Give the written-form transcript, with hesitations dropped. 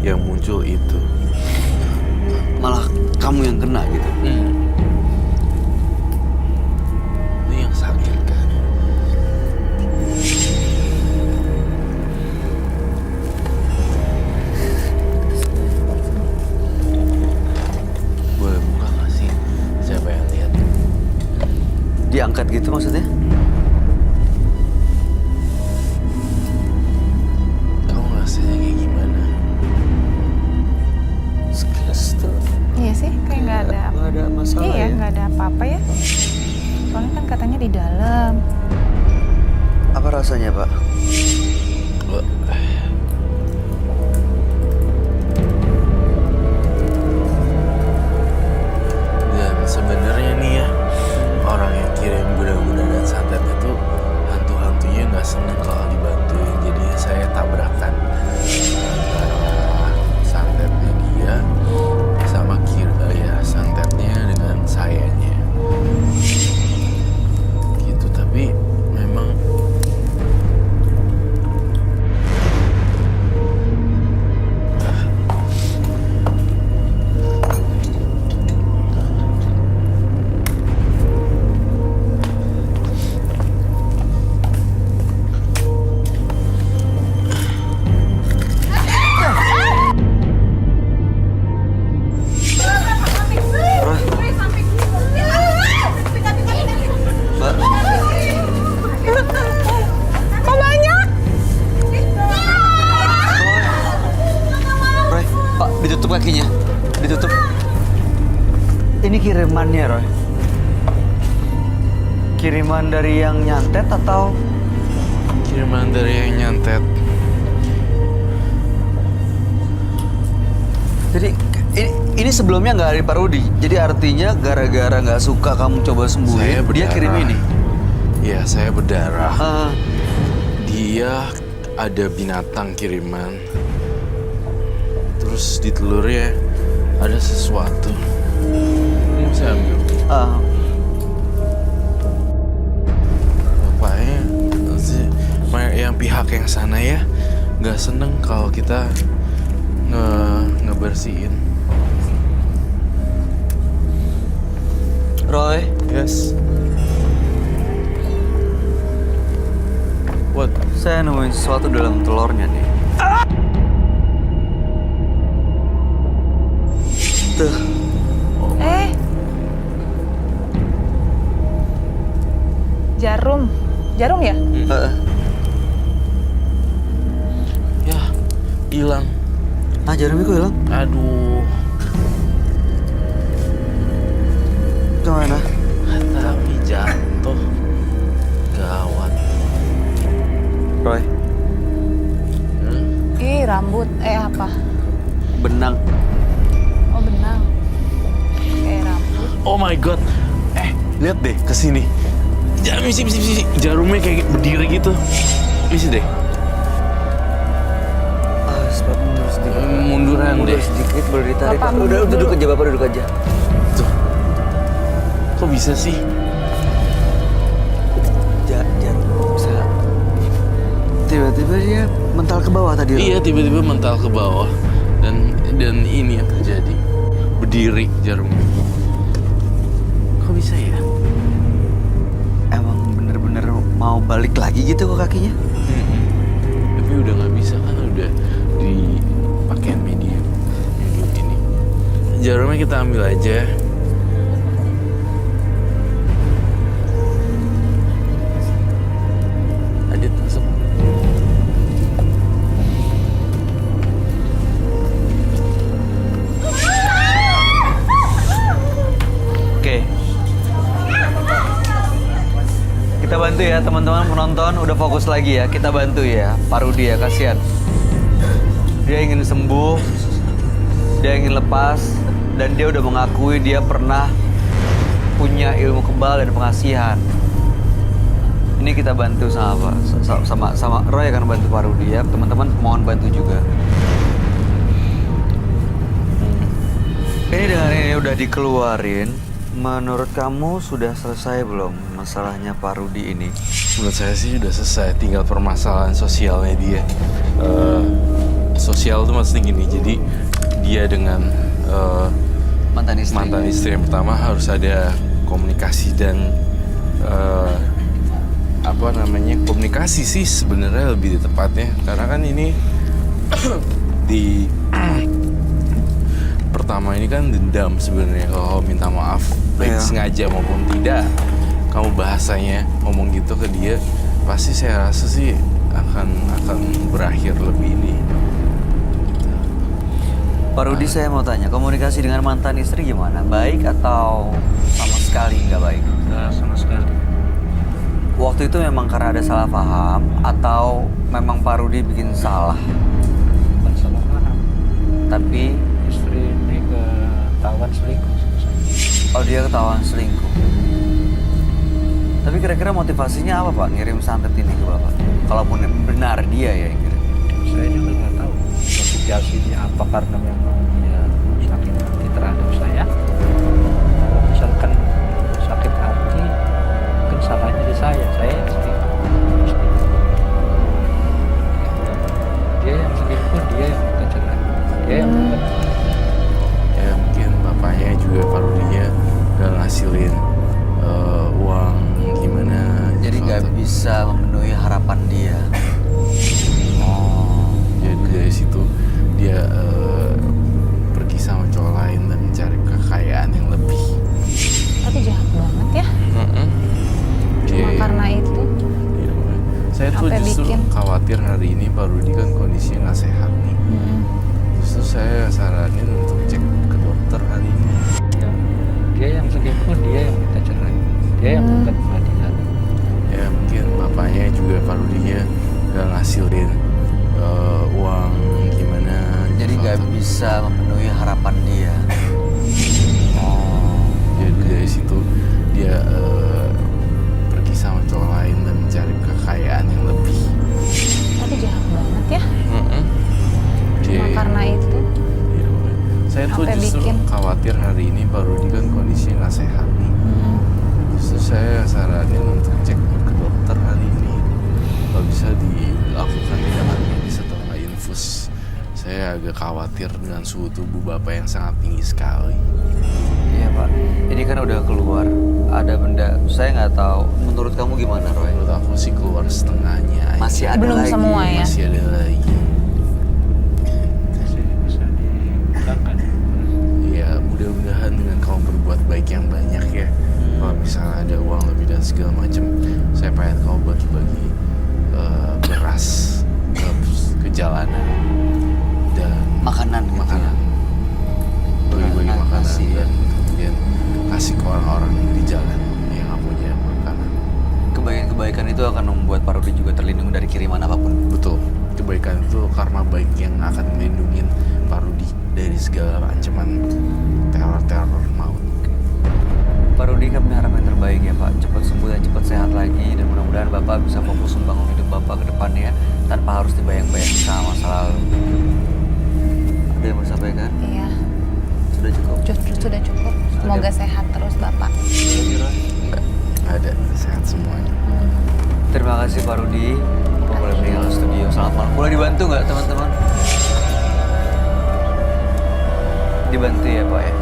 yang muncul itu. Malah kamu yang kena gitu. Ini yang sakit kan. Boleh buka nggak sih? Siapa yang lihat? Diangkat gitu maksudnya? Kamu rasanya kayak gimana? Sekilas tuh Iya sih, kayak nggak ada masalah iya, ya. nggak ada apa-apa ya. Soalnya kan katanya di dalam. Apa rasanya, Pak? Dan sebenarnya nih ya, orang yang kirim benda-benda dan santet itu hantu-hantunya nggak seneng kalau dibantuin. Jadi saya tabrakan antara santetnya dia sama santetnya dengan sayanya. Gitu, tapi memang Mbak, Kok banyak? Roy, Pak, ditutup kakinya. Ditutup. Ini kirimannya, Roy. Kiriman dari yang nyantet atau kiriman dari yang nyantet. jadi ini sebelumnya nggak dari Pak Rudi. Jadi artinya gara-gara nggak suka kamu coba sembuhin, Saya dia berdarah. kirim ini. Iya, saya berdarah. Ah, Dia ada binatang kiriman. Terus di telurnya ada sesuatu. Ini saya ambil. ah, Bapaknya sih, yang pihak yang sana ya nggak seneng kalau kita ngebersihin. Roy, Yes. What? saya nemuin sesuatu dalam telurnya nih. Tuh, Jarum. Jarum ya? Ya, hilang. Jarumnya kok hilang? Aduh. Gimana? Tapi jatuh. Gawat. Roy, Ih, rambut. Apa? benang. Oh, benang. Kayak rambut. Oh my god. Lihat deh ke sini. Misi. Jarumnya kayak berdiri gitu. Misi deh. Sebab mundur sedikit. Munduran Mundur deh. sedikit, boleh ditarik. Bapak Udah mundur duduk dulu. aja, Bapak duduk aja. Tuh. Kok bisa sih? Bisa. Tiba-tiba dia mental ke bawah tadi. Iya, tiba-tiba mental ke bawah. Dan ini yang terjadi. Berdiri jarumnya. Kok bisa ya? Emang bener-bener mau balik lagi gitu ke kakinya? Tapi udah nggak bisa kan, udah dipakai medium ini. Jarumnya kita ambil aja. Adit masuk. Oke. Kita bantu ya teman-teman penonton, udah fokus lagi ya. Kita bantu ya, Pak Rudi ya, kasihan. Dia ingin sembuh, dia ingin lepas, dan dia udah mengakui dia pernah punya ilmu kebal dan pengasihan. Ini kita bantu sama Roy akan bantu Pak Rudi ya. Teman-teman mohon bantu juga. Ini dengan ini udah dikeluarin. Menurut kamu sudah selesai belum masalahnya Pak Rudi ini? Menurut saya sih udah selesai, tinggal permasalahan sosialnya dia. sosial tuh maksudnya gini. Jadi dia dengan Mantan istri. mantan istri yang pertama harus ada komunikasi dan komunikasi sih sebenarnya lebih tepatnya, karena kan ini di pertama ini kan dendam sebenarnya. Kalau minta maaf baik Iya. sengaja maupun tidak, kamu bahasanya ngomong gitu ke dia, pasti saya rasa sih akan berakhir lebih ini. Pak Rudi, saya mau tanya, komunikasi dengan mantan istri gimana? Baik atau sama sekali nggak baik? Nggak sama sekali. Waktu itu memang karena ada salah paham atau memang Pak Rudi bikin salah? Bukan salah paham. Tapi, Istri ini ketahuan selingkuh sama saya. oh dia ketahuan selingkuh. Tapi kira-kira motivasinya apa Pak ngirim santet ini ke Bapak? Kalaupun benar dia ya yang kirim. Saya juga nggak tahu motivasinya apa, karena memang dia sakit hati terhadap saya. Kalau misalkan sakit hati, mungkin salahnya di saya yang selingkuh. Dia yang selingkuh, dia yang minta cerai, dia yang bukan. Ya mungkin bapaknya juga parudinya gak ngasilin uang gimana. Jadi nggak bisa memenuhi harapan dia. Oh, Jadi dari situ dia pergi sama cowok lain dan mencari kekayaan yang lebih. Tapi jahat banget ya. Cuma Dia- karena itu. Iya, saya tuh Sampai justru bikin. khawatir hari ini Pak Rudi kan kondisinya nggak sehat nih. Justru saya saranin untuk cek ke dokter hari ini. Ya, dia yang selingkuh, dia yang minta cerai, dia yang bukan pengadilan. Ya mungkin bapaknya juga Pak Rudinya gak ngasilin uang gimana. jadi nggak bisa memenuhi harapan dia. Oh, Jadi dari situ dia pergi sama cowok lain dan mencari kekayaan yang lebih. Tapi jahat banget ya. Cuma Dia- karena itu. Iya, saya tuh Sampai justru bikin. khawatir hari ini Pak Rudi kan kondisinya nggak sehat nih. Justru saya saranin untuk cek ke dokter hari ini. Kalau bisa dilakukan tindakan medis atau nggak infus. Saya agak khawatir dengan suhu tubuh bapak yang sangat tinggi sekali. iya Pak. Ini kan udah keluar. Ada benda. Saya nggak tahu. Menurut kamu gimana, Roy? Menurut aku sih keluar setengahnya aja. Masih ada Belum lagi. semua ya? Masih ada lagi. Masih bisa digunakan. Ya mudah-mudahan dengan kamu berbuat baik yang banyak ya. Kalau misalnya ada uang lebih dan segala macam, saya pengen kamu bagi-bagi beras ke jalanan dan Makanan gitu ya? bagi-bagi Makanan, makanan kasih ya? dan kemudian kasih ke orang-orang di jalan yang nggak punya makanan. Kebaikan-kebaikan itu akan membuat Pak Rudi juga terlindung dari kiriman apapun. Betul, kebaikan itu karma baik yang akan melindungi Pak Rudi dari segala ancaman teror-teror maut. Pak Rudi, kami harap yang terbaik ya Pak. Cepat sembuh dan cepat sehat lagi. Dan mudah-mudahan Bapak bisa fokus membangun hidup Bapak ke depannya tanpa harus dibayang-bayang sama masa lalu. Ada yang mau disampaikan? Iya. Sudah cukup? Sudah cukup. Semoga sehat terus Bapak. Ada sehat semuanya. Terima kasih Pak Rudi. Bapak boleh meninggal studio. Selamat malam. Boleh dibantu nggak teman-teman? Dibantu ya Pak ya?